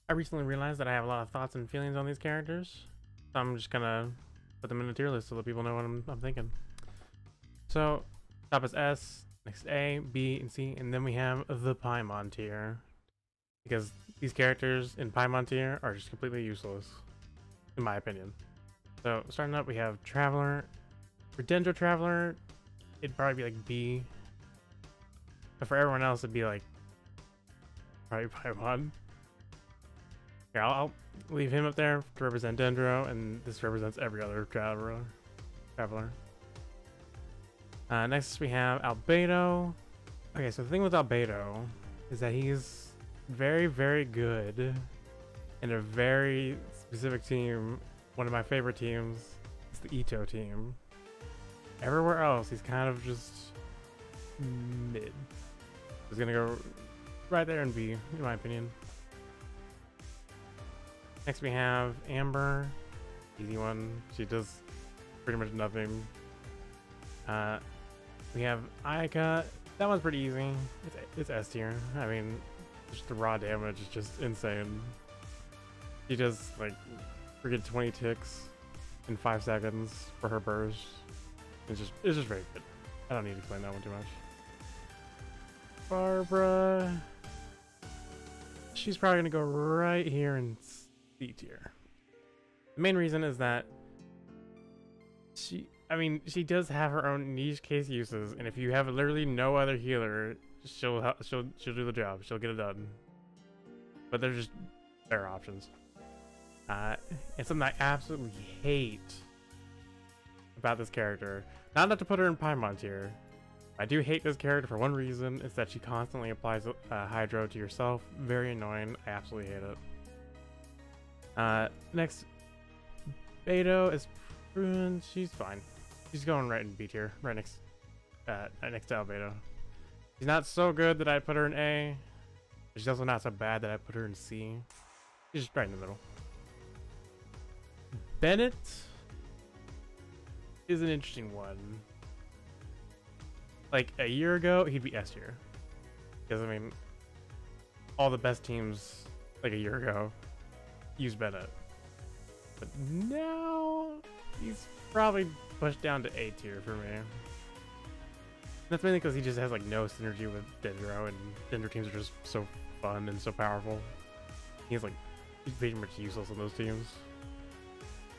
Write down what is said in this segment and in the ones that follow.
I recently realized that I have a lot of thoughts and feelings on these characters. So I'm just gonna put them in a tier list so that people know what I'm thinking. So, top is S, next A, B, and C, and then we have the Paimon tier. Because these characters in Paimon tier are just completely useless, in my opinion. So, starting up, we have Traveler. For Dendro Traveler, it'd probably be like B. But for everyone else, it'd be like probably Paimon. Here, I'll leave him up there to represent Dendro, and this represents every other Traveler. Next, we have Albedo. Okay, so the thing with Albedo is that he's very, very good in a very specific team. One of my favorite teams is the Ito team. Everywhere else, he's kind of just mid. He's gonna go right there in B, in my opinion. Next, we have Amber. Easy one. She does pretty much nothing. We have Ayaka. That one's pretty easy. It's S tier. I mean, just the raw damage is just insane. She does like freaking 20 ticks in 5 seconds for her burst. It's just very good. I don't need to explain that one too much. Barbara. She's probably gonna go right here in C tier. The main reason is that she does have her own niche case uses, and if you have literally no other healer, she'll do the job. She'll get it done. But they're just better options. And something I absolutely hate about this character, not to put her in Paimon tier. I do hate this character for one reason. It's that she constantly applies Hydro to yourself. Very annoying. I absolutely hate it. Next, Beto is ruined. She's fine. She's going right in B tier, right next to Albedo. She's not so good that I put her in A. But she's also not so bad that I put her in C. She's just right in the middle. Bennett is an interesting one. Like a year ago, he'd be S tier. Because I mean, all the best teams like a year ago use Bennett. But now he's probably pushed down to A tier for me. That's mainly because he just has like no synergy with Dendro, and Dendro teams are just so fun and so powerful. He's pretty much useless on those teams.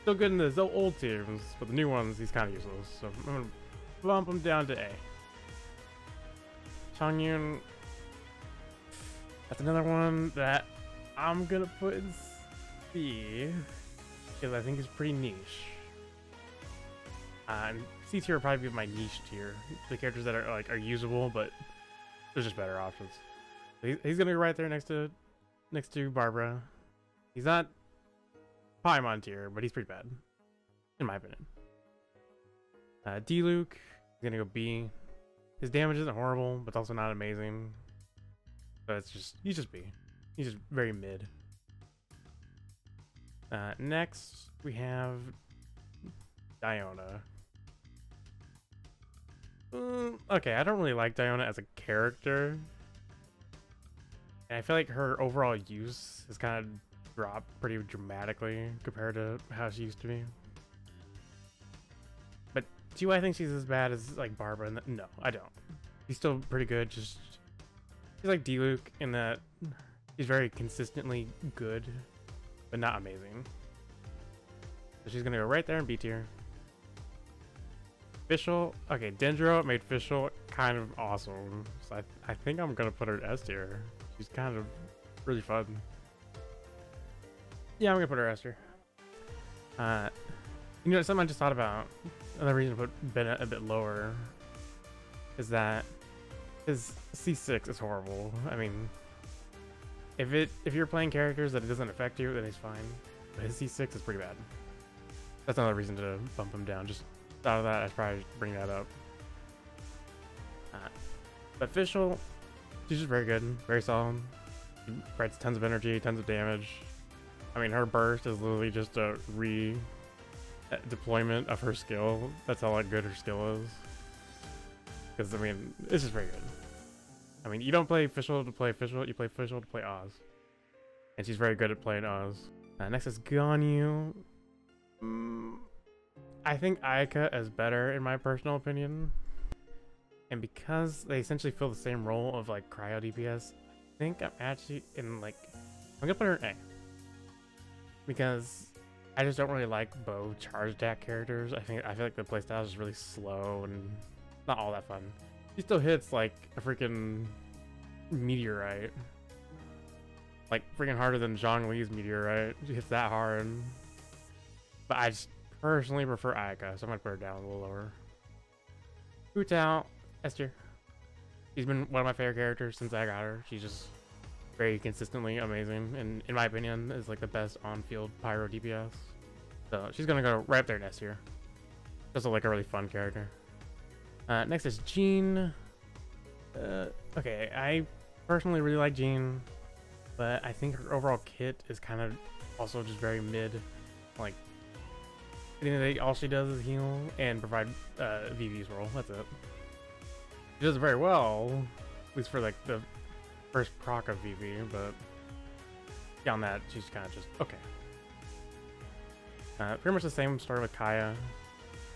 Still good in the old teams, but the new ones he's kind of useless. So I'm gonna bump him down to A. Changyun, that's another one that I'm gonna put in C because I think it's pretty niche. And C tier would probably be my niche tier. The characters that are usable, but there's just better options. So he's gonna go right there next to Barbara. He's not Paimon tier, but he's pretty bad, in my opinion. D-Luke, he's gonna go B. His damage isn't horrible, but it's also not amazing. But he's just B. He's just very mid. Next, we have Diona. Okay, I don't really like Diona as a character. And I feel like her overall use has kind of dropped pretty dramatically compared to how she used to be. But do I think she's as bad as like Barbara? No, I don't. She's still pretty good. She's like D-Luke in that she's very consistently good, but not amazing. So she's gonna go right there in B tier. Fischl, okay, Dendro made Fischl kind of awesome. So I think I'm gonna put her in S tier. She's kind of really fun. Yeah, I'm gonna put her S tier. You know, something I just thought about. Another reason to put Bennett a bit lower is that his C6 is horrible. I mean, if you're playing characters that it doesn't affect you, then he's fine. But his C6 is pretty bad. That's another reason to bump him down. Just out of that, I'd probably bring that up. But Fischl, she's just very good, very solid. She provides tons of energy, tons of damage. I mean, her burst is literally just a deployment of her skill. That's how good her skill is. Because I mean, it's just very good. I mean, you don't play Fischl to play Fischl, you play Fischl to play Oz. and she's very good at playing Oz. Next is Ganyu. I think Ayaka is better in my personal opinion. And because they essentially fill the same role of like cryo DPS, I think I'm actually in like, I'm gonna put her in A. Because I just don't really like bow charge attack characters. I feel like the playstyle is just really slow and not all that fun. She still hits like a freaking meteorite. Like freaking harder than Zhongli's meteorite. She hits that hard. But I just personally prefer Ayaka, so I'm gonna put her down a little lower. Hu Tao, S tier. She's been one of my favorite characters since I got her. She's just very consistently amazing, and in my opinion, is like the best on-field pyro DPS. So she's gonna go right up there in S tier. Just like a really fun character. Next is Jean. Okay, I personally really like Jean, but I think her overall kit is kind of also just very mid. Like, I think all she does is heal and provide VV's role. That's it. She does it very well, at least for like the first proc of VV, but beyond that, she's kind of just okay. Pretty much the same story with Kaya.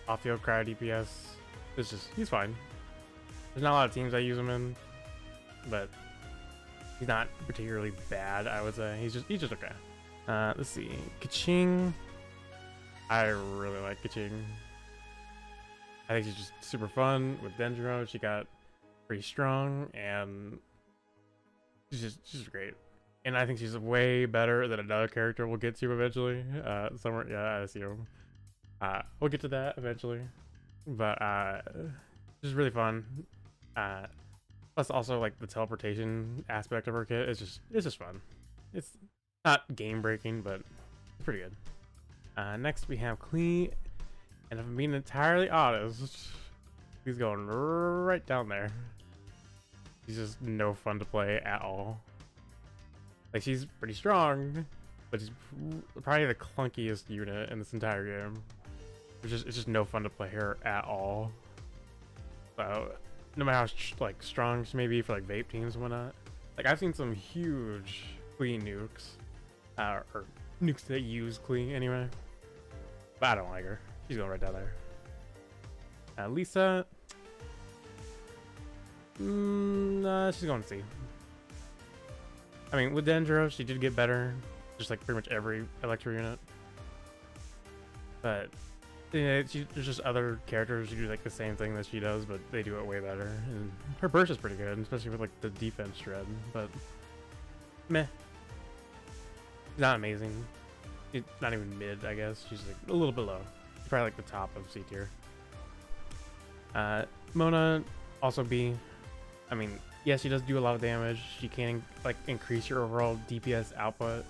Off-field cryo DPS. It's just, he's fine. There's not a lot of teams I use him in, but he's not particularly bad, I would say. He's just okay. Let's see. Kaching. I really like Kaching. I think she's just super fun with Dendro. She got pretty strong and she's great. And I think she's way better than another character we'll get to eventually. Somewhere, yeah, I assume. We'll get to that eventually. But just really fun. Plus also like the teleportation aspect of her kit is just fun. It's not game breaking, but it's pretty good. Next we have Klee, and if I'm being entirely honest, he's going right down there. He's just no fun to play at all. Like, she's pretty strong, but she's probably the clunkiest unit in this entire game. It's just no fun to play her at all. So no matter how like strong she may be for like vape teams and whatnot, like I've seen some huge Klee nukes, or nukes that use Klee anyway. But I don't like her. She's going right down there. Lisa. She's going to C. I mean, with Dendro, she did get better. Just like pretty much every Electro unit. But yeah, there's just other characters who do like the same thing that she does, but they do it way better. And her burst is pretty good, especially with like the defense shred. But meh. She's not amazing. She's not even mid, I guess. She's like a little bit low. She's probably like the top of C tier. Mona, also B. I mean, yes, she does do a lot of damage. She can like increase your overall DPS output.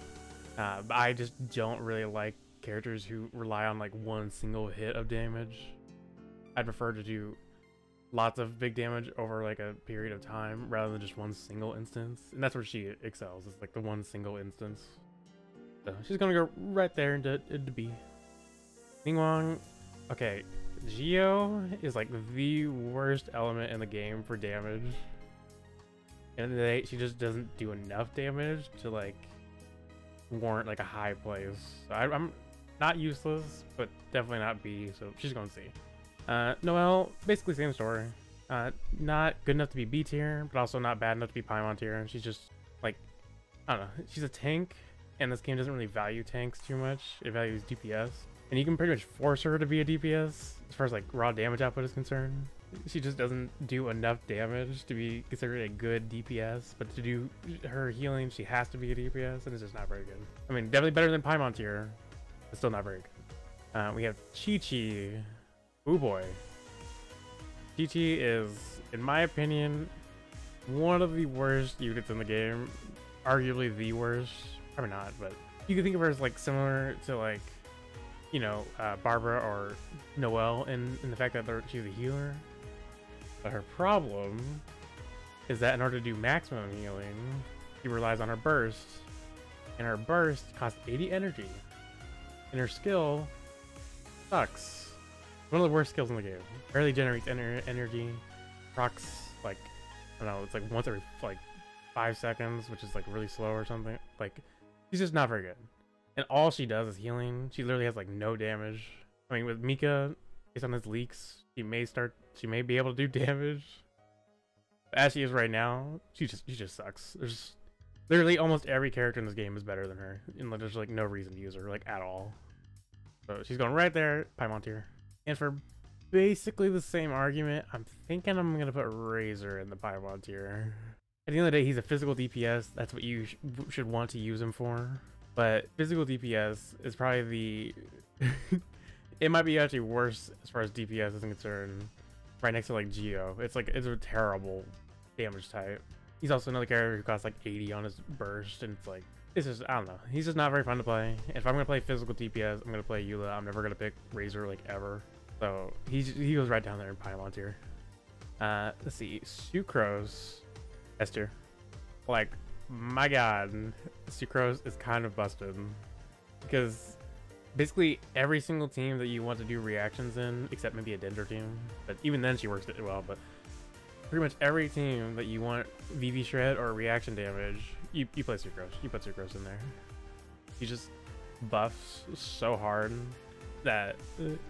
But I just don't really like characters who rely on like one single hit of damage. I'd prefer to do lots of big damage over like a period of time rather than just one single instance. And that's where she excels. It's like the one single instance. So she's gonna go right there into B. Ningguang, okay, Geo is like the worst element in the game for damage. And she just doesn't do enough damage to like warrant like a high place. So I'm not useless, but definitely not B. So she's going C. Noelle, basically same story. Not good enough to be B tier, but also not bad enough to be Paimon tier. And she's just like, I don't know. She's a tank, and this game doesn't really value tanks too much. It values DPS, and you can pretty much force her to be a DPS as far as like raw damage output is concerned. She just doesn't do enough damage to be considered a good DPS, but to do her healing, she has to be a DPS, and it's just not very good. I mean, definitely better than Paimon tier, but still not very good. We have Chi-Chi. Oh boy. Chi-Chi is, in my opinion, one of the worst units in the game. Arguably the worst. Probably not, but you can think of her as like similar to like, you know, Barbara or Noelle in the fact that she's a healer. But her problem is that in order to do maximum healing, she relies on her burst. And her burst costs 80 energy. And her skill sucks. One of the worst skills in the game. Barely generates energy. Procs like, I don't know, it's like once every like 5 seconds, which is like really slow or something. Like She's just not very good. And all she does is healing. She literally has like no damage. I mean, with Mika, based on his leaks, she may be able to do damage. But as she is right now, she just sucks. There's literally almost every character in this game is better than her, and there's like no reason to use her like at all. So she's going right there, Paimon tier. And for basically the same argument, I'm thinking I'm gonna put Razor in the Paimon tier. At the end of the day, he's a physical DPS. That's what you should want to use him for. But physical DPS is probably the... it might be actually worse as far as DPS is concerned. Right next to like Geo. It's a terrible damage type. He's also another character who costs like 80 on his burst. And it's like, it's just, I don't know. He's just not very fun to play. If I'm going to play physical DPS, I'm going to play Eula. I'm never going to pick Razor like ever. So he goes right down there in Paimon tier. Let's see. Sucrose. S tier. Like, my god, Sucrose is kind of busted because basically every single team that you want to do reactions in, except maybe a Dender team, but even then she works it well, but pretty much every team that you want VV shred or reaction damage, you play Sucrose. You put Sucrose in there. He just buffs so hard that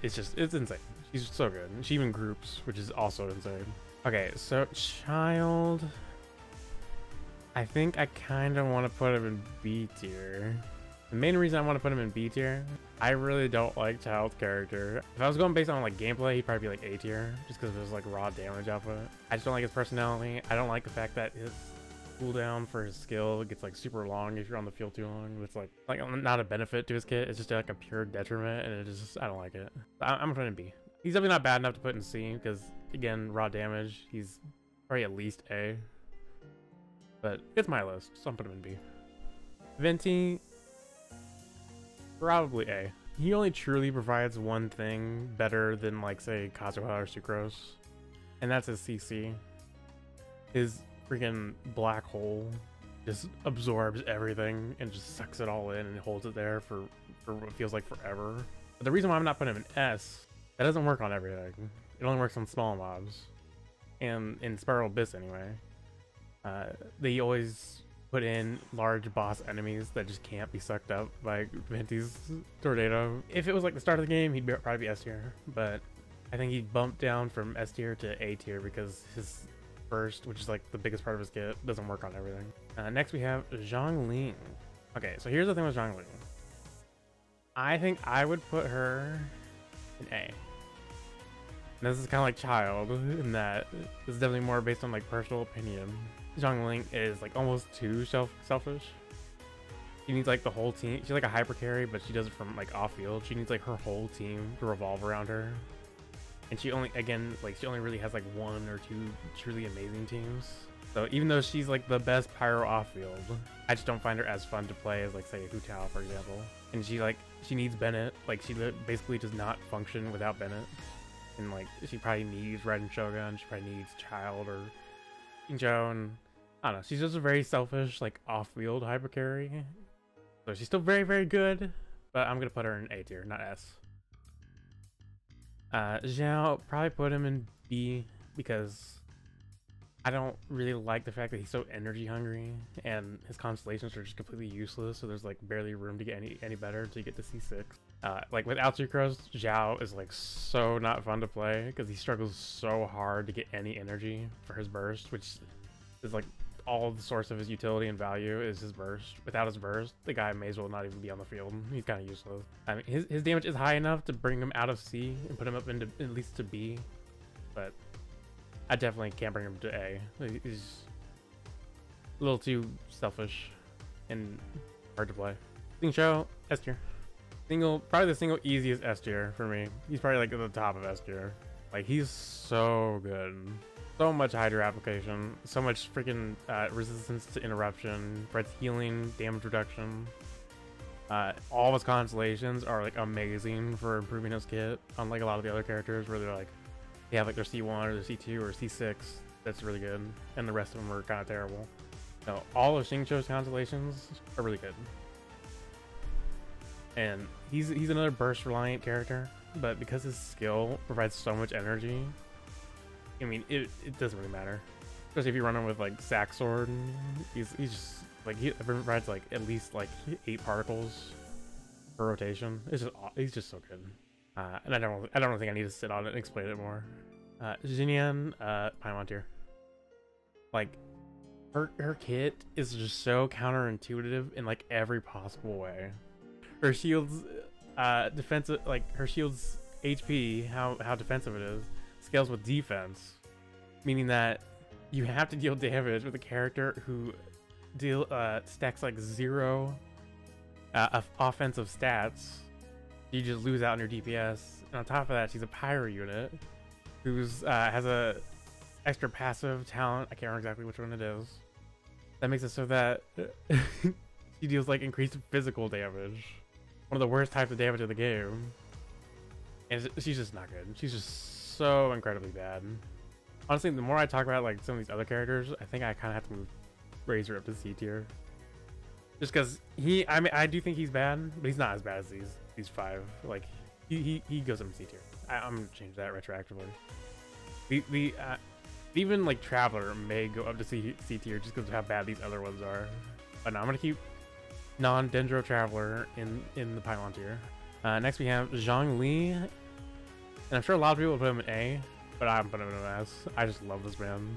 it's insane. She's so good. She even groups, which is also insane. Okay, so Child, I think I kind of want to put him in B tier. The main reason I want to put him in B tier, I really don't like Child's character. If I was going based on like gameplay, he'd probably be like A tier, just because of his like raw damage output. I just don't like his personality. I don't like the fact that his cooldown for his skill gets like super long if you're on the field too long. It's like not a benefit to his kit. It's just like a pure detriment, and it just, I don't like it. I'm gonna put him in B. He's definitely not bad enough to put in C, because again, raw damage, he's probably at least A. But it's my list, so I'm putting him in B. Venti, probably A. He only truly provides one thing better than, like, say, Kazuha or Sucrose, and that's his CC. His freaking black hole just absorbs everything and just sucks it all in and holds it there for what feels like forever. But the reason why I'm not putting him in S, that doesn't work on everything. It only works on small mobs, and in Spiral Abyss anyway. They always put in large boss enemies that just can't be sucked up by Venti's tornado. If it was like the start of the game, he'd probably be S tier, but I think he'd bump down from S tier to A tier because his burst, which is like the biggest part of his kit, doesn't work on everything. Next we have Zhongling. Okay, so here's the thing with Zhongling. I think I would put her in A. And this is kind of like Child in that this is definitely more based on like personal opinion. Zhongling is like almost too selfish. She needs like the whole team. She's like a hyper carry, but she does it from like off field. She needs like her whole team to revolve around her. And she only really has like one or two truly amazing teams. So even though she's like the best pyro off field, I just don't find her as fun to play as like say Hu Tao, for example. And she needs Bennett. Like she basically does not function without Bennett. And like she probably needs Red and Shogun. She probably needs Child or Injo, and I don't know. She's just a very selfish, like off-field hyper carry. So she's still very, very good, but I'm gonna put her in A tier, not S. Zhao, probably put him in B because I don't really like the fact that he's so energy hungry and his constellations are just completely useless. So there's like barely room to get any better until you get to C6. Like without Sucrose, Zhao is like so not fun to play because he struggles so hard to get any energy for his burst, which is like all the source of his utility and value is his burst. Without his burst, the guy may as well not even be on the field. He's kind of useless. I mean, his damage is high enough to bring him out of C and put him up into at least to B, but I definitely can't bring him to A. He's a little too selfish and hard to play. Xingqiu, S tier. Probably the single easiest S tier for me. He's probably like at the top of S tier. Like he's so good. So much Hydra application. So much freaking resistance to interruption. Bread's healing, damage reduction. All of his constellations are like amazing for improving his kit. Unlike a lot of the other characters where they're like, they have like their C1 or their C2 or C6. That's really good. And the rest of them are kind of terrible. So all of Xingqiu's constellations are really good. And he's another burst reliant character, but because his skill provides so much energy, I mean it doesn't really matter. Especially if you run him with like Sack Sword, he's just Like he provides like at least like 8 particles per rotation. It's just he's just so good. And I don't think I need to sit on it and explain it more. Xinyan, Paimon tier. Like her kit is just so counterintuitive in like every possible way. Her shield's defensive, like her shield's HP, how defensive it is, scales with defense, meaning that you have to deal damage with a character who stacks like 0 offensive stats. You just lose out on your DPS, and on top of that, she's a pyro unit who's has a extra passive talent. I can't remember exactly which one it is. That makes it so that she deals like increased physical damage, one of the worst types of damage in the game. And she's just not good. She's just so incredibly bad. Honestly, the more I talk about like some of these other characters, I think I kind of have to raise her up to C tier. Just because I do think he's bad, but he's not as bad as these 5. Like he goes up to C tier. I'm gonna change that retroactively. Even like Traveler may go up to C tier just because of how bad these other ones are. But no, I'm gonna keep non-Dendro Traveler in the Paimon tier. Next we have Zhongli, and I'm sure a lot of people will put him in A, but I'm putting him in S. I just love this man.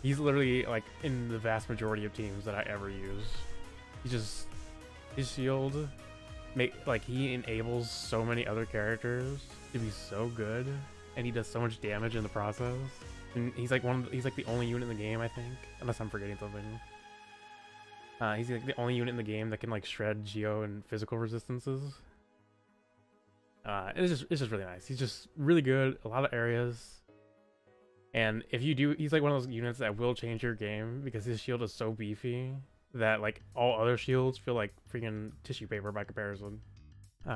He's literally like in the vast majority of teams that I ever use. His shield he enables so many other characters to be so good, and he does so much damage in the process. And he's like the only unit in the game, I think, unless I'm forgetting something. He's like the only unit in the game that can like shred geo and physical resistances. It's just really nice. He's just really good, a lot of areas. And if you do, he's like one of those units that will change your game because his shield is so beefy that like all other shields feel like freaking tissue paper by comparison.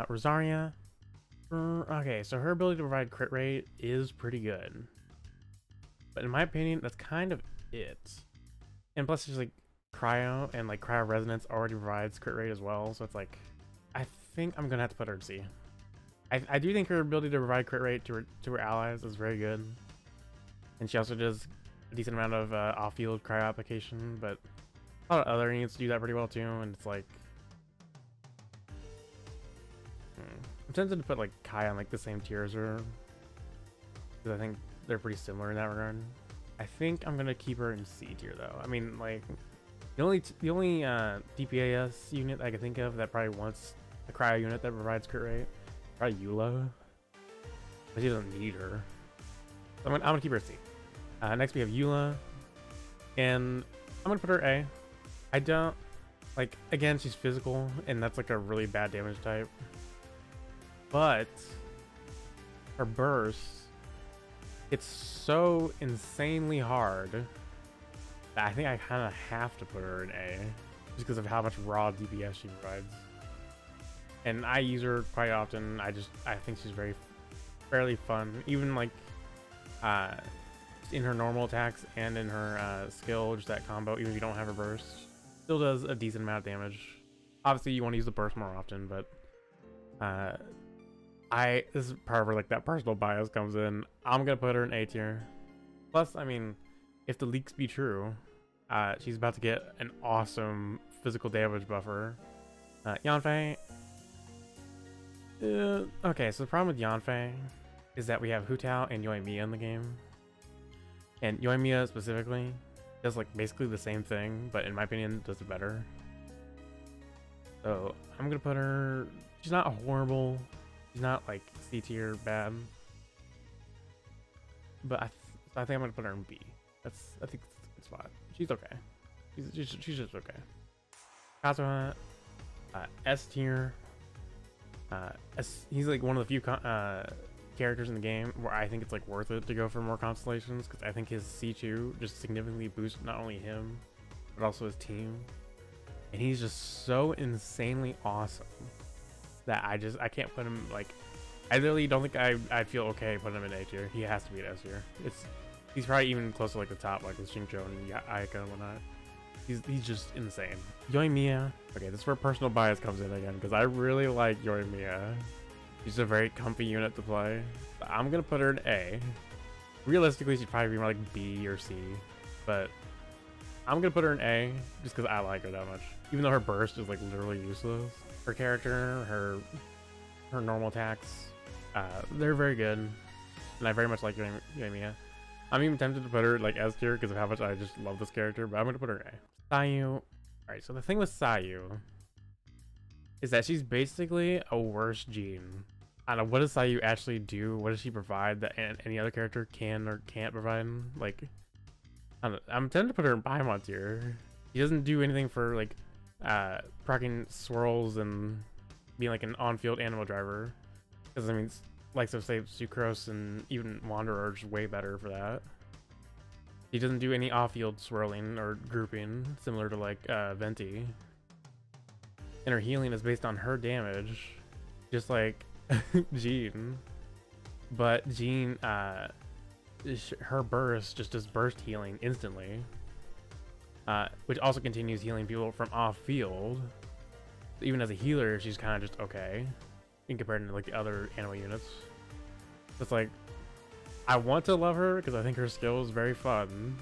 Rosaria. Okay, so her ability to provide crit rate is pretty good. But in my opinion, that's kind of it. And plus there's like cryo, and like cryo resonance already provides crit rate as well. So it's like, I think I'm gonna have to put her in C. I do think her ability to provide crit rate to her allies is very good. And she also does a decent amount of off-field cryo application, but a lot of other units do that pretty well too. And it's like, I'm tempted to put like Kai on like the same tier as her, because I think they're pretty similar in that regard. I think I'm gonna keep her in C tier though. I mean, like the only DPS unit I can think of that probably wants a cryo unit that provides crit rate, probably Eula, but she doesn't need her. So I'm gonna keep her C. Next we have Eula, and I'm gonna put her A. I don't like, again, she's physical, and that's like a really bad damage type. But her burst, it's so insanely hard that I think I kind of have to put her in A, just because of how much raw DPS she provides. And I use her quite often. I think she's fairly fun, even like in her normal attacks and in her skill, just that combo. Even if you don't have her burst, still does a decent amount of damage. Obviously, you want to use the burst more often, but this is part of where like that personal bias comes in. I'm gonna put her in A tier. Plus, I mean, if the leaks be true, she's about to get an awesome physical damage buffer. Yanfei. Okay, so the problem with Yanfei is that we have Hu Tao and Yoimiya in the game, and Yoimiya specifically does like basically the same thing, but in my opinion does it better. So I'm gonna put her. She's not horrible. She's not like C tier bad, but I think I'm gonna put her in B. I think it's a good spot. She's okay. She's just okay. Kazuha, S tier. He's like one of the few characters in the game where I think it's like worth it to go for more constellations, because I think his C2 just significantly boosts not only him but also his team, and he's just so insanely awesome that I can't put him, like, I literally don't think I'd feel okay putting him in A tier. He has to be an S tier. He's probably even close to like the top, like with Xingqiu and Aika and whatnot. He's just insane. Yoimiya. Okay, this is where personal bias comes in again, because I really like Yoimiya. She's a very comfy unit to play. But I'm gonna put her in A. Realistically, she'd probably be more like B or C, but I'm gonna put her in A just because I like her that much. Even though her burst is like literally useless. Her character, her normal attacks, they're very good. And I very much like Yoimiya. I'm even tempted to put her like S tier because of how much I just love this character, but I'm gonna put her in A. Sayu. Alright, so the thing with Sayu is that she's basically a worse Jean. I don't know, what does Sayu actually do? What does she provide that any other character can or can't provide? Like, I don't know, I'm tempted to put her in Paimon tier. She doesn't do anything for like proccing swirls and being like an on-field animal driver. Because I mean, like so say Sucrose and even Wanderer are just way better for that. He doesn't do any off-field swirling or grouping, similar to like Venti. And her healing is based on her damage, just like Jean. But Jean, her burst just does burst healing instantly, which also continues healing people from off-field. Even as a healer, she's kind of just okay in comparison to like the other animal units. So it's like, I want to love her because I think her skill is very fun,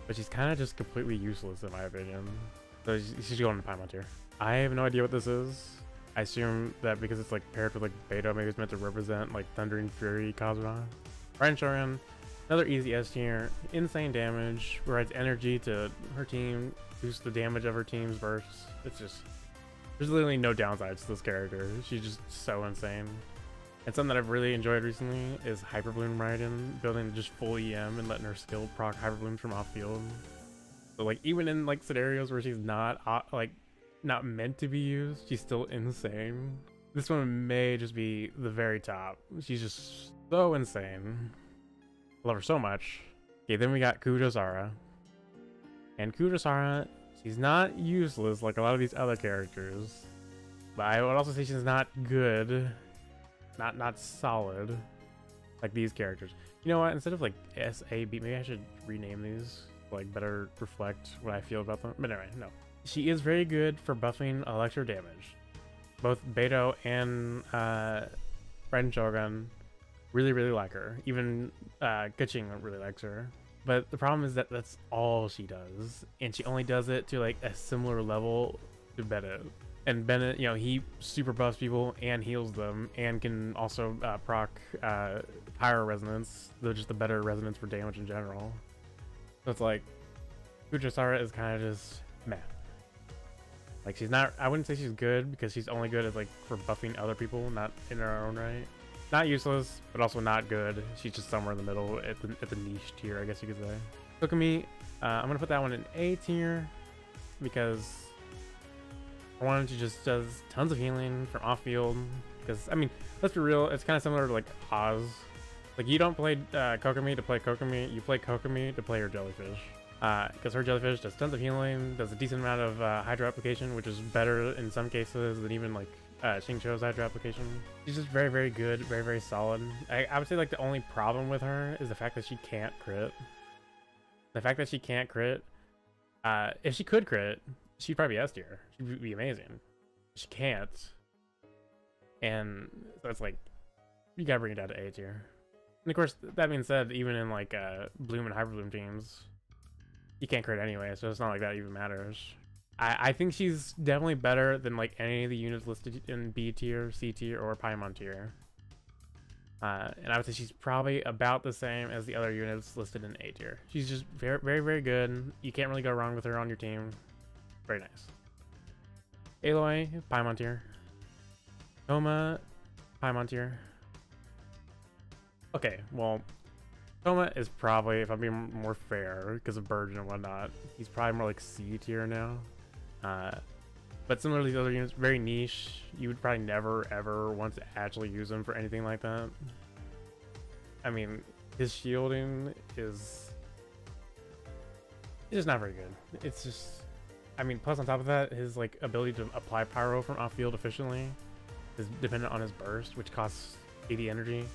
but she's kind of just completely useless in my opinion. So she's going to Paimon tier. I have no idea what this is. I assume that because it's like paired with like Beto, maybe it's meant to represent like Thundering Fury Kazuma. Raiden Shogun, another easy S tier. Insane damage, provides energy to her team, boosts the damage of her team's bursts. It's just, there's literally no downsides to this character. She's just so insane. And something that I've really enjoyed recently is Hyper Bloom Raiden, building just full EM and letting her skill proc Hyper Blooms from off field. So like even in like scenarios where she's not like not meant to be used, she's still insane. This one may just be the very top. She's just so insane. I love her so much. Okay, then we got Kujosara. And Kujosara, she's not useless like a lot of these other characters, but I would also say she's not good. Not solid like these characters. You know what? Instead of like SAB, maybe I should rename these to like better reflect what I feel about them. But anyway, no. She is very good for buffing electro damage. Both Beto and Raiden Shogun really like her. Even Keqing really likes her. But the problem is that that's all she does, and she only does it to like a similar level to Bennett. And Bennett, you know, he super buffs people and heals them, and can also proc Pyro Resonance, though just the better resonance for damage in general. So it's like, Kujosara is kind of just meh. Like she's not, I wouldn't say she's good because she's only good as like for buffing other people, not in her own right. Not useless, but also not good. She's just somewhere in the middle at the niche tier, I guess you could say. Kokomi, I'm gonna put that one in A tier because I wanted to just does tons of healing from off field. Because I mean, let's be real, it's kind of similar to like Oz. Like you don't play Kokomi to play Kokomi, you play Kokomi to play her jellyfish. Because her jellyfish does tons of healing, does a decent amount of hydro application, which is better in some cases than even like Xingqiu's hydro application. She's just very good, very solid. I would say like the only problem with her is the fact that she can't crit. The fact that she can't crit, if she could crit, she'd probably be S tier. She'd be amazing. She can't, and so it's like you gotta bring it down to A tier. And of course, that being said, even in like Bloom and Hyper Bloom teams, you can't crit anyway, so it's not like that even matters. I think she's definitely better than like any of the units listed in B tier, C tier, or Paimon tier. And I would say she's probably about the same as the other units listed in A tier. She's just very good. You can't really go wrong with her on your team. Very nice. Aloy, Paimon tier. Toma, Paimon tier. Okay, well, Toma is probably, if I'm being more fair, because of Burgeon and whatnot, he's probably more like C tier now. But similarly to the other units, very niche. You would probably never ever want to actually use him for anything like that. I mean, his shielding is just not very good. It's just, I mean, plus on top of that, his like ability to apply pyro from off field efficiently is dependent on his burst, which costs 80 energy.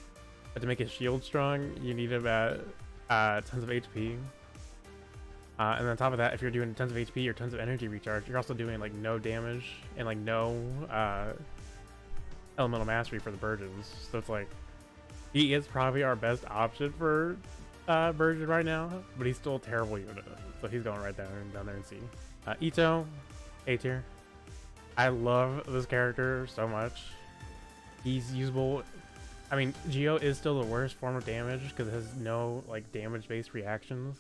But to make his shield strong, you need about tons of HP. And on top of that, if you're doing tons of HP or tons of energy recharge, you're also doing like no damage and like no elemental mastery for the Burgeons. So it's like, he is probably our best option for version right now, but he's still a terrible unit, so he's going right down there in C. Ito, A tier. I love this character so much. He's usable. I mean, Geo is still the worst form of damage because it has no like damage-based reactions.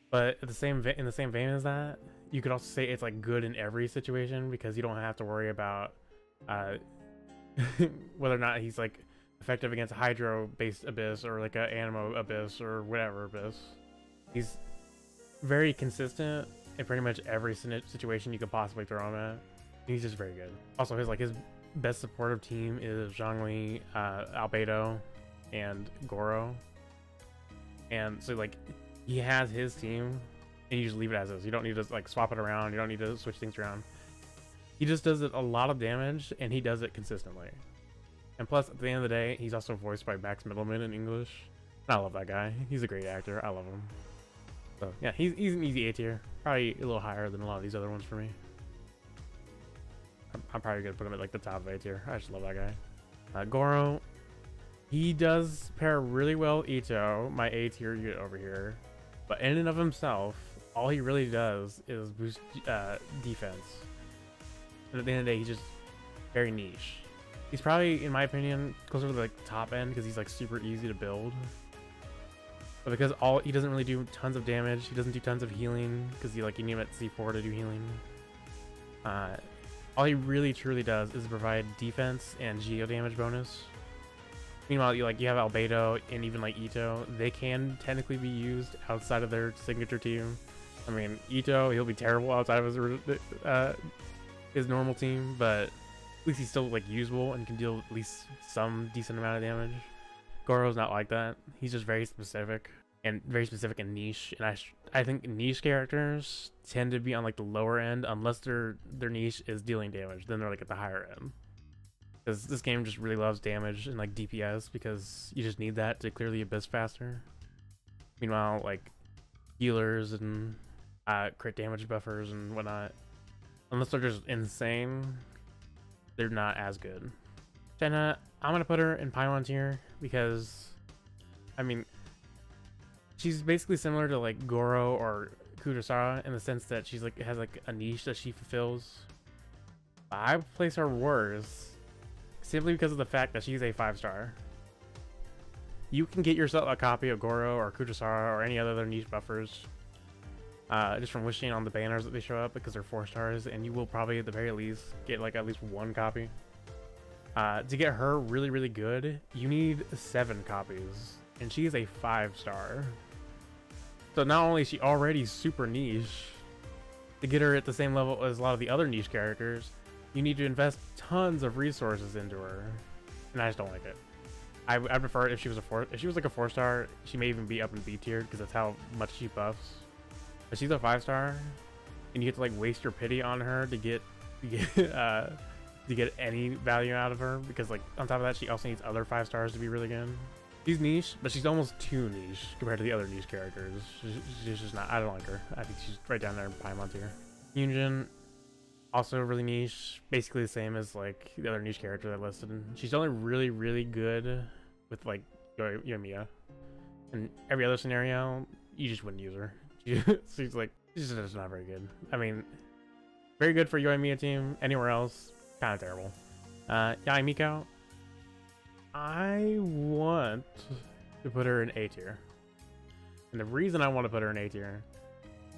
But at the same in the same vein as that, you could also say it's like good in every situation because you don't have to worry about whether or not he's like effective against a Hydro-based Abyss or like a Animo Abyss or whatever Abyss. He's very consistent in pretty much every situation you could possibly throw him at. He's just very good. Also, his best supportive team is Zhongli, Albedo, and Goro. And so like he has his team, and you just leave it as is. You don't need to like swap it around. You don't need to switch things around. He just does it a lot of damage, and he does it consistently. And plus, at the end of the day, he's also voiced by Max Middleman in English. I love that guy. He's a great actor. I love him. So yeah, he's an easy A tier. Probably a little higher than a lot of these other ones for me. I'm probably gonna put him at like the top of A tier. I just love that guy. Goro, he does pair really well with Ito, my A tier unit over here. But in and of himself, all he really does is boost defense. And at the end of the day, he's just very niche. He's probably, in my opinion, closer to the like, top end because he's like super easy to build. But because he doesn't really do tons of damage, he doesn't do tons of healing because you need him at C4 to do healing. All he really truly does is provide defense and geo damage bonus. Meanwhile, you have Albedo and even like Ito, they can technically be used outside of their signature team. I mean, Ito, he'll be terrible outside of his normal team, but at least he's still like usable and can deal at least some decent amount of damage. Goro's not like that. He's just very specific and niche. And I think niche characters tend to be on like the lower end unless their niche is dealing damage. Then they're like at the higher end. Because this game just really loves damage and like DPS because you just need that to clear the abyss faster. Meanwhile, like healers and crit damage buffers and whatnot, unless they're just insane, they're not as good. Jenna, I'm gonna put her in Pylon tier because, I mean, she's basically similar to like Goro or Kudasara in the sense that she's like has like a niche that she fulfills. I place her worse simply because of the fact that she's a 5-star. You can get yourself a copy of Goro or Kudasara or any other niche buffers just from wishing on the banners that they show up because they're 4 stars, and you will probably at the very least get like at least 1 copy. To get her really, really good, you need 7 copies, and she is a 5-star. So not only is she already super niche, to get her at the same level as a lot of the other niche characters, you need to invest tons of resources into her, and I just don't like it. I prefer it if she was like a 4-star. She may even be up in B tier because that's how much she buffs. But she's a 5-star, and you get to like waste your pity on her to get any value out of her because like on top of that, she also needs other 5 stars to be really good. She's niche, but she's almost too niche compared to the other niche characters. She's just not. I don't like her. I think she's right down there in Paimon tier. Yunjin, also really niche, basically the same as like the other niche character I listed. She's only really, really good with like Yoimiya. In every other scenario, you just wouldn't use her. she's just not very good. I mean, very good for Yoimiya team. Anywhere else, kind of terrible. Yae Miko, I want to put her in A tier. And the reason I want to put her in A tier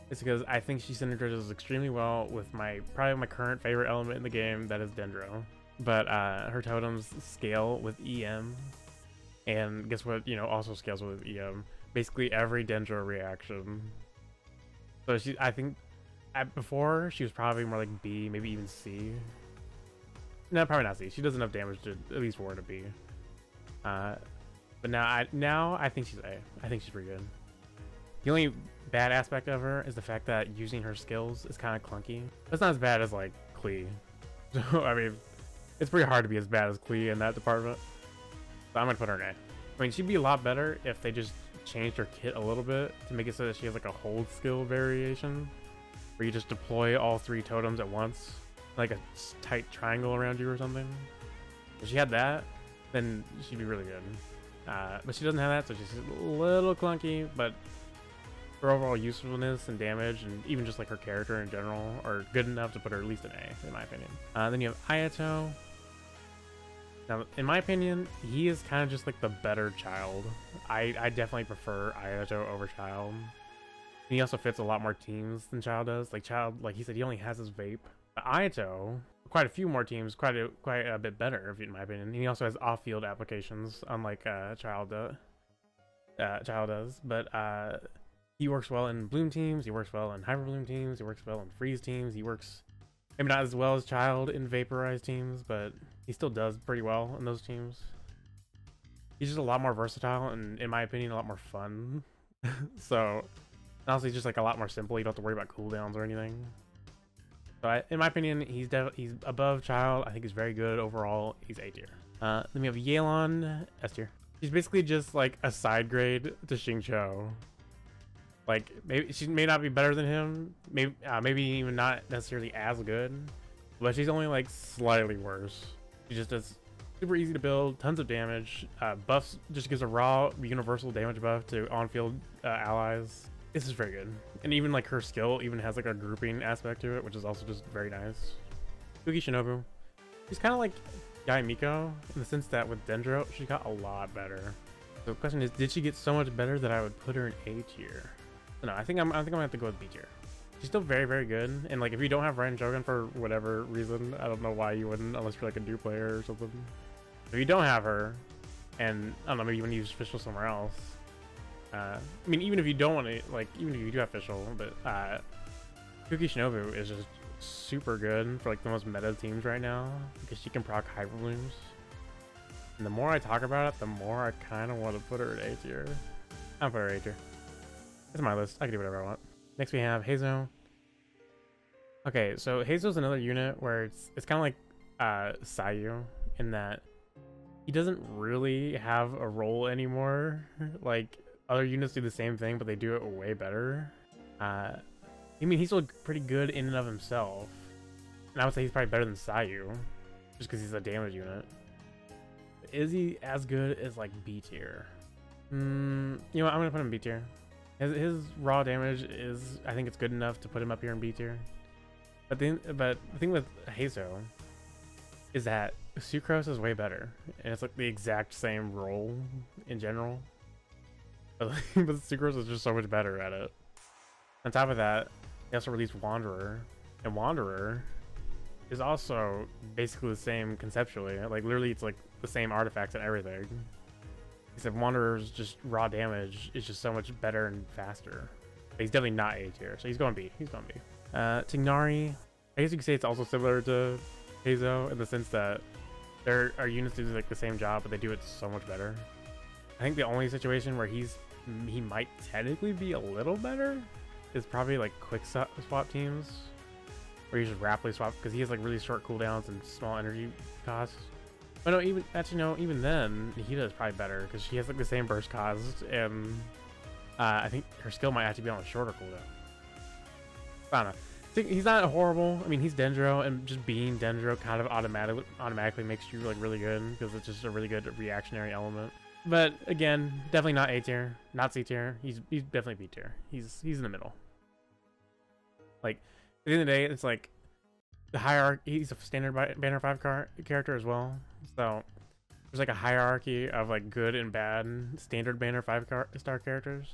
is because I think she synergizes extremely well with probably my current favorite element in the game, that is Dendro. But her totems scale with EM, and guess what? Also scales with EM. Basically every Dendro reaction. So I think before she was probably more like B, maybe even C. No, probably not C. She does enough damage to at least warrant a B. But now I think she's A. I think she's pretty good. The only bad aspect of her is the fact that using her skills is kind of clunky. It's not as bad as like Klee. So I mean, it's pretty hard to be as bad as Klee in that department. So I'm gonna put her in A. I mean, she'd be a lot better if they just changed her kit a little bit to make it so that she has like a hold skill variation, where you just deploy all 3 totems at once, like a tight triangle around you or something. If she had that, then she'd be really good. But she doesn't have that, so she's a little clunky, but her overall usefulness and damage, and even just like her character in general, are good enough to put her at least an A, in my opinion. Then you have Ayato. Now, in my opinion, he is kind of just like the better child. I definitely prefer Ayato over Child. And he also fits a lot more teams than Child does. Like Child, like he said, he only has his vape. But Ayato, quite a few more teams, quite a bit better, in my opinion. And he also has off-field applications, unlike Child does. But he works well in Bloom teams. He works well in Hyper Bloom teams. He works well in Freeze teams. He works maybe not as well as Child in Vaporized teams, but he still does pretty well in those teams. He's just a lot more versatile and, in my opinion, a lot more fun. So, honestly, just like a lot more simple. You don't have to worry about cooldowns or anything. So, in my opinion, he's above Child. I think he's very good overall. He's A tier. Then we have Yelan, S tier. She's basically just like a side grade to Xingqiu. Like, maybe she may not be better than him. Maybe even not necessarily as good, but she's only like slightly worse. She just does super easy to build, tons of damage, buffs, just gives a raw universal damage buff to on-field allies. This is very good. And even like her skill even has like a grouping aspect to it, which is also just very nice. Kuki Shinobu. She's kind of like Guy Miko in the sense that with Dendro, she got a lot better. So the question is, did she get so much better that I would put her in A tier? No, I think I'm gonna have to go with B tier. She's still very, very good. And like, if you don't have Ren Shogun for whatever reason, I don't know why you wouldn't, unless you're like a new player or something. If you don't have her, and I don't know, maybe you want to use Fischl somewhere else. I mean, even if you don't want to, like, even if you do have Fischl, but Kuki Shinobu is just super good for like the most meta teams right now because she can proc Hyper Blooms. And the more I talk about it, the more I kind of want to put her at A tier. I'll put her A tier. It's my list. I can do whatever I want. Next we have Heizo. Okay, so Heizo's another unit where it's kind of like Sayu in that he doesn't really have a role anymore. Like, other units do the same thing, but they do it way better. I mean, he's still pretty good in and of himself. And I would say he's probably better than Sayu, just because he's a damage unit. But is he as good as, like, B tier? You know what? I'm going to put him in B tier. His raw damage is, I think it's good enough to put him up here in B tier. But the thing with Heizo is that Sucrose is way better, and it's like the exact same role in general. But Sucrose is just so much better at it. On top of that, they also released Wanderer, and Wanderer is also basically the same conceptually. Like, literally, it's like the same artifacts and everything. Except Wanderer's just raw damage is just so much better and faster. But he's definitely not A tier, so he's going B. He's going B. Tignari, I guess you could say it's also similar to Heizo in the sense that there are units that do like the same job, but they do it so much better. I think the only situation where he might technically be a little better is probably like quick swap teams, where you just rapidly swap because he has like really short cooldowns and small energy costs. But no, even then he does probably better because she has like the same burst cost, and I think her skill might actually be on a shorter cooldown. I don't know. He's not horrible. I mean, he's Dendro, and just being Dendro kind of automatically makes you like really good because it's just a really good reactionary element. But again, definitely not A tier, not C tier. He's definitely B tier. He's in the middle. Like, at the end of the day, it's like the hierarchy. He's a standard Banner 5 character as well. So there's like a hierarchy of like good and bad standard Banner 5-star characters.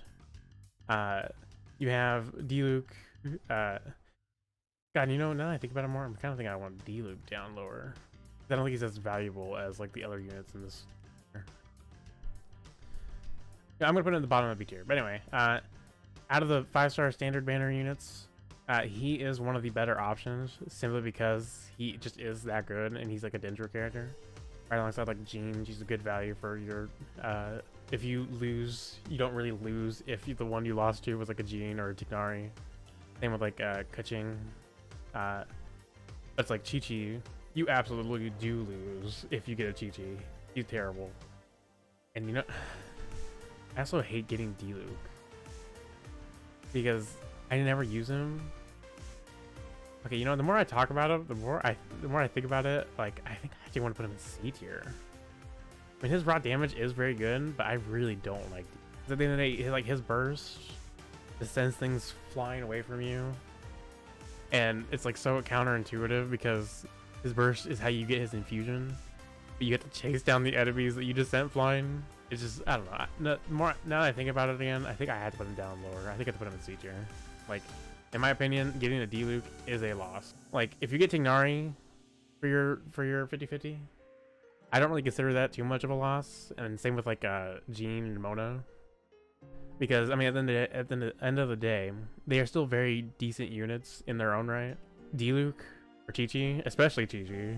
You have D-Luke. God, you know, now that I think about it more, I'm kind of thinking I want D-Luke down lower. I don't think he's as valuable as like the other units in this. Yeah, I'm gonna put it in the bottom of B tier. But anyway, out of the 5-star standard banner units, he is one of the better options simply because he just is that good, and he's like a Dendro character. Right alongside like Jean, she's a good value for your. If you lose, you don't really lose if the one you lost to was like a Jean or a Tignari. Same with like Kaching. But it's like Chi-Chi, you absolutely do lose if you get a Chi-Chi. He's terrible. And you know, I also hate getting D-Luke because I never use him. Okay, you know, the more I talk about him, the more I think about it, like I think I actually want to put him in C tier. I mean, his raw damage is very good, but I really don't like. At the end of the day, like his burst just sends things flying away from you, and it's like so counterintuitive because his burst is how you get his infusion, but you have to chase down the enemies that you just sent flying. It's just, I don't know. More now that I think about it again, I think I had to put him down lower. I think I had to put him in C tier. Like, in my opinion, getting a D-Luke is a loss. Like, if you get Tignari for your 50-50, I don't really consider that too much of a loss. And same with like Jean and Mona, because I mean, at the end of the day, they are still very decent units in their own right. D-Luke or Chi-Chi, especially Chi-Chi,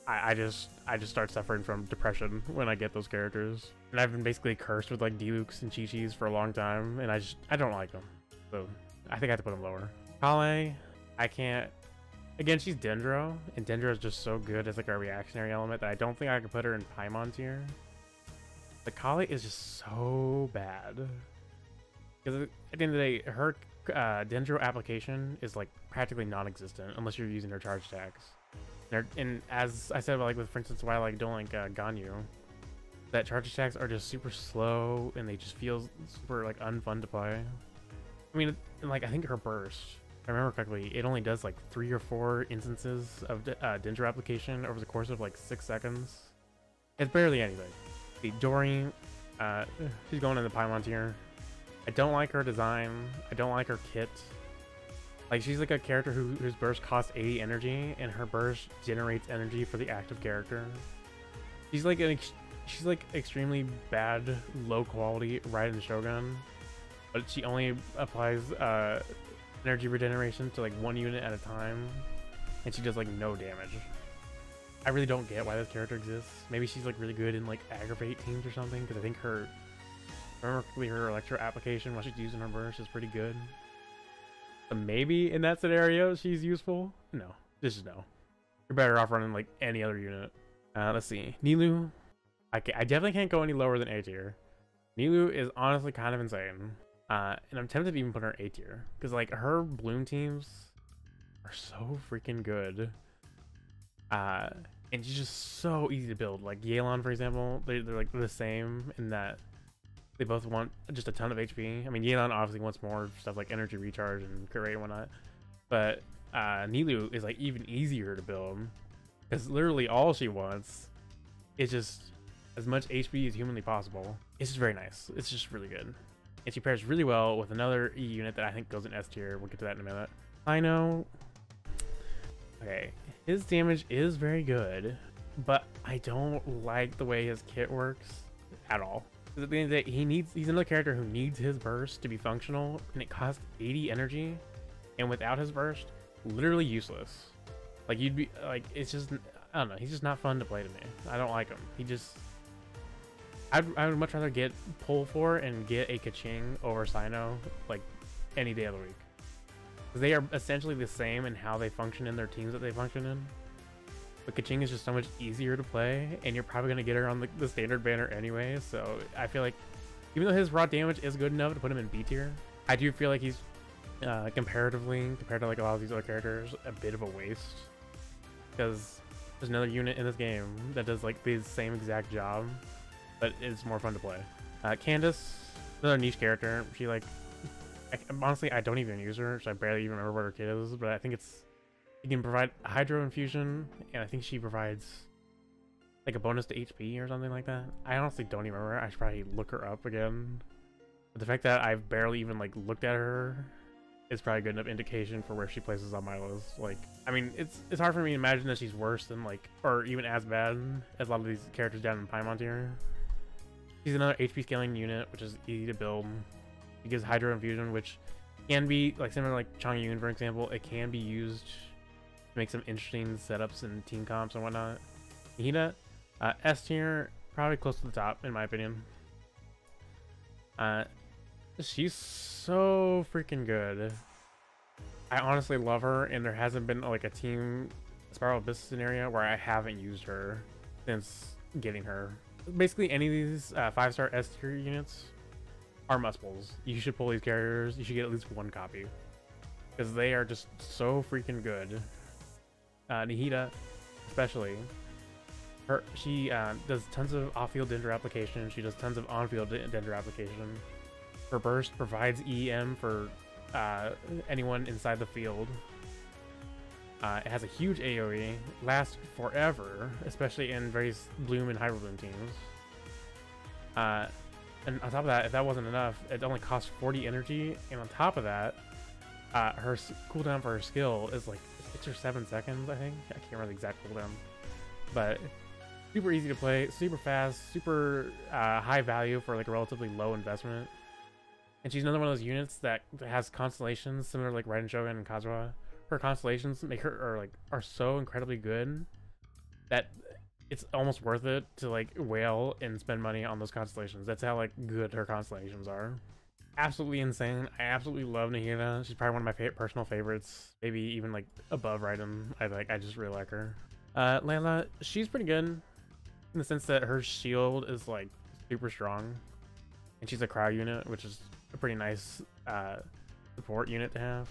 I just start suffering from depression when I get those characters, and I've been basically cursed with like D-Lukes and Chi-Chis for a long time, and I don't like them, so I think I have to put them lower. Kale, I can't. Again, she's Dendro, and Dendro is just so good as like a reactionary element that I don't think I could put her in Paimon tier. The Kale is just so bad because at the end of the day, her Dendro application is like practically non-existent unless you're using her charge attacks. And as I said, like with, for instance, why I don't like Ganyu, that charge attacks are just super slow and they just feel super like unfun to play. I mean, like I think her burst, if I remember correctly, it only does like 3 or 4 instances of Dendro application over the course of like 6 seconds. It's barely anything. The Dory, she's going in the Paimon tier. I don't like her design. I don't like her kit. Like, she's like a character whose burst costs 80 energy, and her burst generates energy for the active character. She's like she's like extremely bad, low quality Raiden Shogun, but she only applies energy regeneration to like 1 unit at a time, and she does like no damage. I really don't get why this character exists. Maybe she's like really good in like aggravate teams or something, because I think her, if I remember correctly, her electro application while she's using her burst is pretty good. So maybe in that scenario she's useful. No, just no. You're better off running like any other unit. Let's see, Nilou. I definitely can't go any lower than A tier. Nilou is honestly kind of insane, and I'm tempted to even put her A tier because like her bloom teams are so freaking good. And she's just so easy to build. Like Yelan, for example, they're like the same in that they both want just a ton of HP. I mean, Yelan obviously wants more stuff like energy recharge and crit rate and whatnot, but Nilou is like even easier to build because literally all she wants is just as much HP as humanly possible. It's just very nice. It's just really good, and she pairs really well with another E unit that I think goes in S tier. We'll get to that in a minute. I know. Okay, his damage is very good, but I don't like the way his kit works at all. Because at the end of the day, he's another character who needs his burst to be functional, and it costs 80 energy, and without his burst, literally useless. Like, you'd be like, it's just, I don't know, he's just not fun to play to me. I don't like him. He just, I would much rather get pull for and get a Kaching over Sino like any day of the week. They are essentially the same in how they function in their teams that they function in. But Kaching is just so much easier to play, and you're probably going to get her on the standard banner anyway, so I feel like, even though his raw damage is good enough to put him in B tier, I do feel like he's, comparatively, compared to like a lot of these other characters, a bit of a waste. Because there's another unit in this game that does like the same exact job, but it's more fun to play. Candace, another niche character. She like, honestly, I don't even use her, so I barely even remember what her kit is, but I think she can provide Hydro Infusion, and I think she provides like a bonus to HP or something like that. I honestly don't even remember. I should probably look her up again. But the fact that I've barely even like looked at her is probably a good enough indication for where she places on my list. Like, I mean, it's hard for me to imagine that she's worse than like, or even as bad as a lot of these characters down in Paimon tier. She's another HP scaling unit, which is easy to build. It gives Hydro Infusion, which can be like similar to like Chongyun, for example. It can be used to make some interesting setups and team comps and whatnot. Nihida, S tier, probably close to the top in my opinion. She's so freaking good. I honestly love her, and there hasn't been like a team Spiral Abyss scenario where I haven't used her since getting her. Basically, any of these 5-star S tier units are must pulls. You should pull these characters. You should get at least 1 copy because they are just so freaking good. Nihida, especially. She does tons of off-field Dendro application. She does tons of on-field Dendro application. Her burst provides EM for anyone inside the field. It has a huge AoE, lasts forever, especially in various Bloom and Hybrid Bloom teams. And on top of that, if that wasn't enough, it only costs 40 energy, and on top of that, her cooldown for her skill is like 6 or 7 seconds, I think. I can't remember the exact cooldown. But super easy to play, super fast, super high value for like a relatively low investment. And she's another one of those units that has constellations similar to like Raiden Shogun and Kazuha. Her constellations make her are so incredibly good that it's almost worth it to like whale and spend money on those constellations. That's how like good her constellations are. Absolutely insane. I absolutely love Nahida. She's probably one of my personal favorites. Maybe even like above Raiden. I just really like her. Layla, she's pretty good in the sense that her shield is like super strong, and she's a cryo unit, which is a pretty nice support unit to have.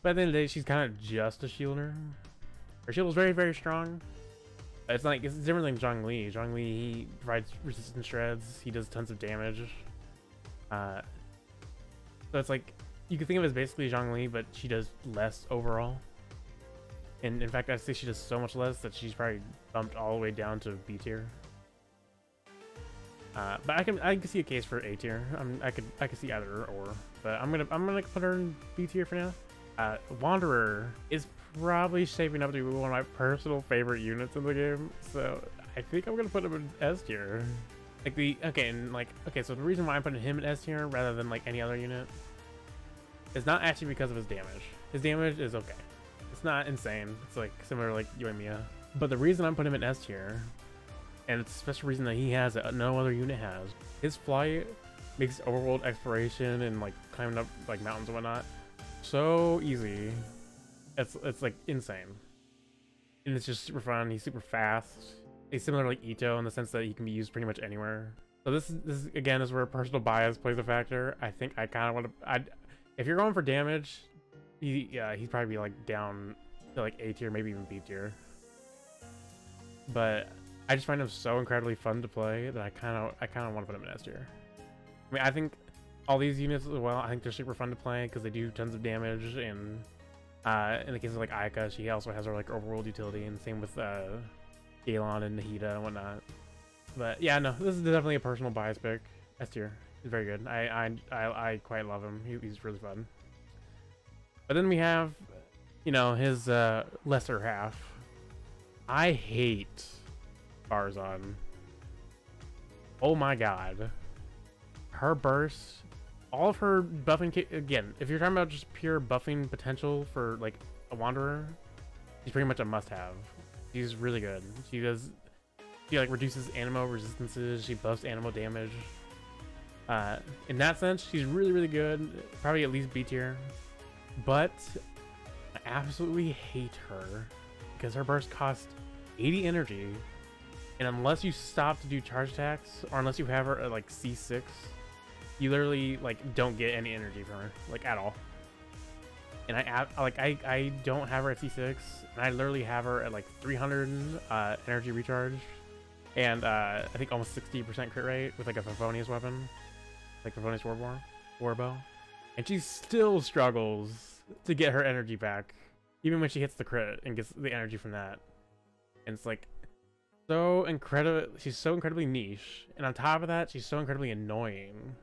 But at the end of the day, she's kind of just a shielder. Her shield is very, very strong. It's different than Zhongli. Zhongli, he provides resistance shreds. He does tons of damage. So it's like, you can think of it as basically Zhongli, but she does less overall. And in fact, I'd say she does so much less that she's probably bumped all the way down to B tier. But I can see a case for A tier. I could see either or, but I'm gonna put her in B tier for now. Wanderer is probably shaping up to be one of my personal favorite units in the game, so I think I'm gonna put him in S tier. So the reason why I'm putting him in S tier rather than like any other unit is not actually because of his damage. His damage is okay. It's not insane. It's like similar to like Yoimiya. But the reason I'm putting him in S tier, and it's a special reason that he has it, no other unit has, his flight makes overworld exploration and like climbing up like mountains and whatnot so easy. It's like insane, and it's just super fun. He's super fast. He's similar to like Ito in the sense that he can be used pretty much anywhere. So this again is where personal bias plays a factor. I think I kind of want to. If you're going for damage, he'd probably be like down to like A tier, maybe even B tier. But I just find him so incredibly fun to play that I kind of want to put him in S tier. I mean, I think all these units as well, I think they're super fun to play because they do tons of damage, and in the case of like Aika, she also has her like overworld utility, and same with Galon and Nahida and whatnot. But yeah, no, this is definitely a personal bias pick. S tier. He's very good. I quite love him. He's really fun. But then we have, you know, his lesser half. I hate Barzan. Oh my god. Her burst, all of her buffing, again, if you're talking about just pure buffing potential for like a Wanderer, she's pretty much a must-have. She's really good. She like reduces animo resistances, she buffs animo damage. In that sense, she's really, really good. Probably at least B tier. But I absolutely hate her because her burst costs 80 energy, and unless you stop to do charge attacks, or unless you have her at like C6, you literally like don't get any energy from her, like at all. And I don't have her at C6, and I literally have her at like 300 energy recharge, and I think almost 60% crit rate with like a Favonius weapon, like Favonius Warbow, and she still struggles to get her energy back, even when she hits the crit and gets the energy from that. And it's like so incredible. She's so incredibly niche, and on top of that, she's so incredibly annoying.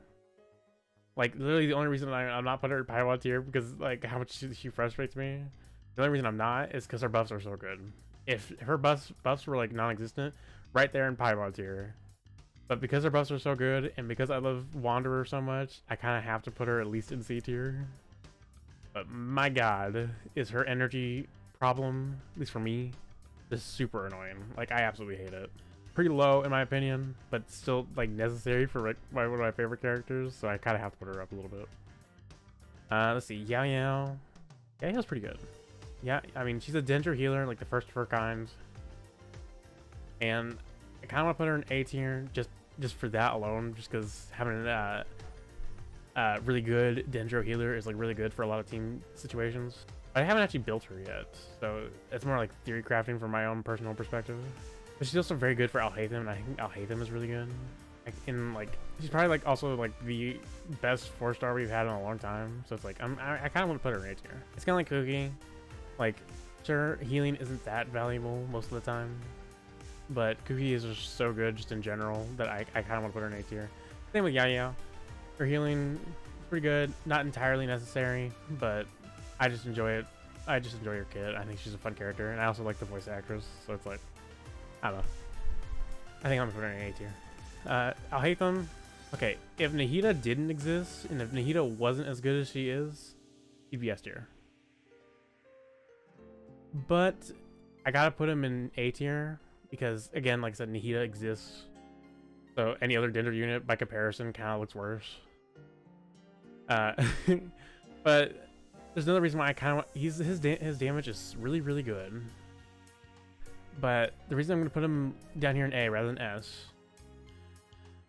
Like literally, the only reason I'm not putting her in Paiwa tier because like how much she frustrates me. The only reason I'm not is because her buffs are so good. If her buffs were like non-existent, right there in Paiwa tier. But because her buffs are so good, and because I love Wanderer so much, I kind of have to put her at least in C tier. But my god, is her energy problem, at least for me, just super annoying. Like, I absolutely hate it. Pretty low in my opinion, but still like necessary for like one of my favorite characters, so I kind of have to put her up a little bit. Let's see, Yao Yao. Yao Yao's pretty good. Yeah, I mean, she's a Dendro healer, like the first of her kind. And I kind of want to put her in A tier just for that alone, just because having really good Dendro healer is like really good for a lot of team situations. I haven't actually built her yet, so it's more like theory crafting from my own personal perspective. But she's also very good for Alhaitham, and I think Alhaitham is really good. Like, she's probably like also like the best 4-star we've had in a long time. So it's like I kind of want to put her right here. It's kind of like Cookie. Like, sure, healing isn't that valuable most of the time, but Cookie is just so good just in general that I kind of want to put her in A tier. Same with Yaya. Her healing is pretty good, not entirely necessary, but I just enjoy it. I just enjoy her kit. I think she's a fun character, and I also like the voice actress, so it's like, I don't know. I think I'm gonna put her in A tier. Alhaitham. Okay, if Nahida didn't exist, and if Nahida wasn't as good as she is, he'd be S tier. But I gotta put him in A tier because, again, like I said, Nahida exists. So any other Dender unit, by comparison, kind of looks worse. But there's another reason why I kind of his damage is really, really good. But the reason I'm gonna put him down here in A rather than S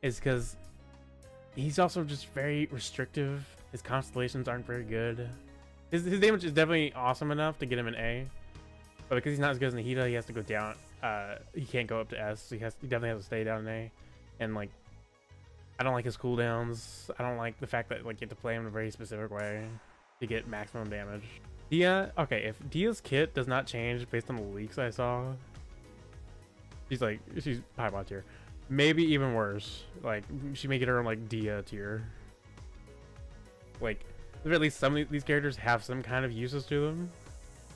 is because he's also just very restrictive. His constellations aren't very good. His damage is definitely awesome enough to get him an A, but because he's not as good as Nahida, he has to go down. He can't go up to S, so he definitely has to stay down in A. And like, I don't like his cooldowns. I don't like the fact that like you have to play him in a very specific way to get maximum damage. Dia, okay, if Dia's kit does not change based on the leaks I saw, she's Paimon tier. Maybe even worse. Like, she may get her on like Dia tier. Like, at least some of these characters have some kind of uses to them.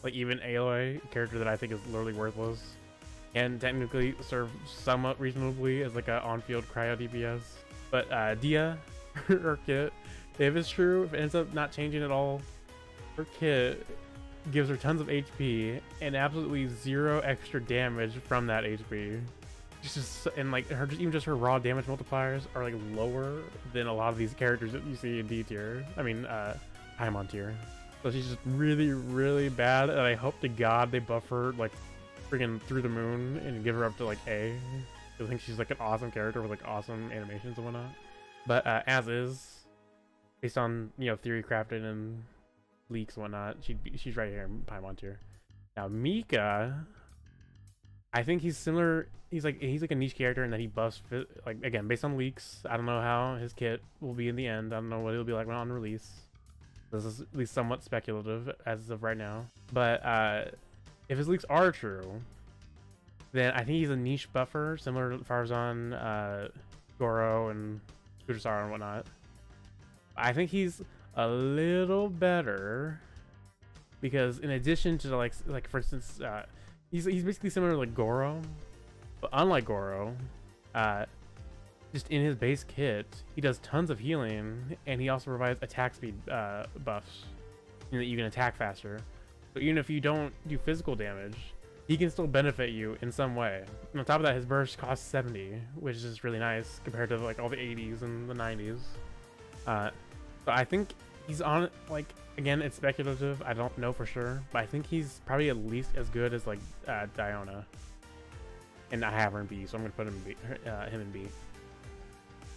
Like even Aloy, a character that I think is literally worthless, can technically serve somewhat reasonably as like a on-field cryo DPS. But Dia, her kit, if it's true, if it ends up not changing at all, her kit gives her tons of HP and absolutely zero extra damage from that HP. Just and like even just her raw damage multipliers are like lower than a lot of these characters that you see in D tier. I mean, Paimon tier. So she's just really, really bad, and I hope to God they buff her like freaking through the moon and give her up to like A. I think she's like an awesome character with like awesome animations and whatnot. But as is, based on, you know, theory crafted and leaks and whatnot, she's right here in Paimon tier. Now Mika, I think he's similar. He's like a niche character in that he buffs like, again, based on leaks. I don't know how his kit will be in the end. I don't know what it'll be like when on release. This is at least somewhat speculative as of right now. But if his leaks are true, then I think he's a niche buffer, similar to Farzan, Goro, and Kudasara and whatnot. I think he's a little better because in addition to like for instance, he's basically similar to like Goro, but unlike Goro, just in his base kit, he does tons of healing, and he also provides attack speed buffs, meaning that you can attack faster. So even if you don't do physical damage, he can still benefit you in some way. And on top of that, his burst costs 70, which is really nice compared to like all the 80s and the 90s. So I think he's on, like, again, it's speculative. I don't know for sure, but I think he's probably at least as good as like Diona. And I have her in B, so I'm gonna put him in B.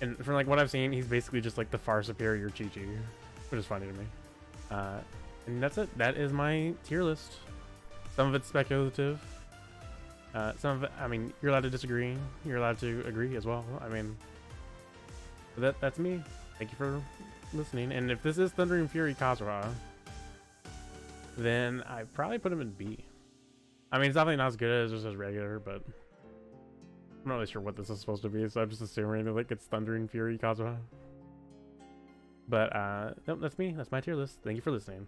And from like what I've seen, he's basically just like the far superior Chi-Chi, which is funny to me. And that's it. That is my tier list. Some of it's speculative. Some of it, I mean, you're allowed to disagree. You're allowed to agree as well. I mean, that's me. Thank you for listening. And if this is Thundering Fury Kazuha, then I probably put him in B. I mean, it's definitely not as good as just as regular, but I'm not really sure what this is supposed to be, so I'm just assuming that like it's Thundering Fury Kazuha. But nope, that's me. That's my tier list. Thank you for listening.